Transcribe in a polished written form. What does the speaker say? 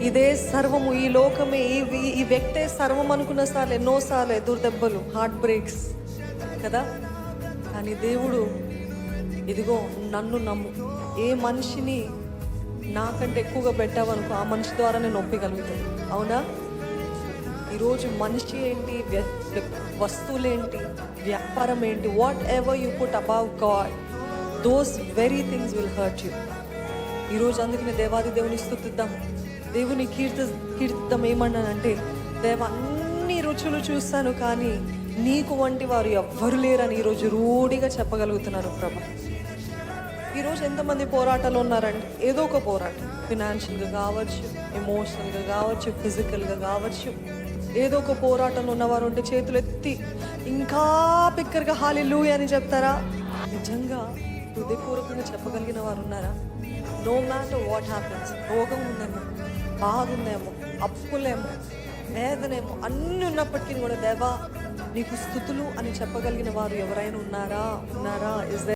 ఇదే సర్వము, ఈ లోకమే, ఈ వ్యక్తే సర్వం అనుకున్న సార్లు ఎన్నోసార్లు ఎదురుదెబ్బలు, హార్ట్ బ్రేక్స్ కదా. కానీ దేవుడు, ఇదిగో నన్ను నమ్ము, ఏ మనిషిని నాకంటే ఎక్కువగా పెట్టావనుకో ఆ మనిషి ద్వారా నేను ఒప్పగలుగుతాను. అవునా? ఈరోజు మనిషి ఏంటి, వస్తువులేంటి, వ్యాపారం ఏంటి, what ever you put above God, those very things will hurt you. ఈరోజు అందుకని దేవాది దేవుని స్తుతిద్దాం, దేవుని కీర్తిద్దాం. ఏమన్నానంటే, దేవ అన్ని రుచులు చూస్తాను కానీ నీకు వంటి వారు ఎవ్వరు లేరని ఈరోజు రూఢిగా చెప్పగలుగుతున్నాను ప్రభు. ఈరోజు ఎంతమంది పోరాటాలు ఉన్నారంటే, ఏదో ఒక పోరాటం, ఫినాన్షియల్గా కావచ్చు, ఎమోషనల్గా కావచ్చు, ఫిజికల్గా కావచ్చు, ఏదో ఒక పోరాటంలో ఉన్నవారు ఉంటే చేతులు ఎత్తి ఇంకా బిగ్గరగా హల్లెలూయా అని చెప్తారా? నిజంగా హృదయపూర్వకంగా చెప్పగలిగిన వారు ఉన్నారా? నో మ్యాటర్ వాట్ హ్యాపెన్స్, రోగం ఉందేమో, బాధ ఉందేమో, అప్పులేమో, వేదనేమో, అన్నీ ఉన్నప్పటికీ కూడా దేవా నీకు స్తుతులు అని చెప్పగలిగిన వారు ఎవరైనా ఉన్నారా?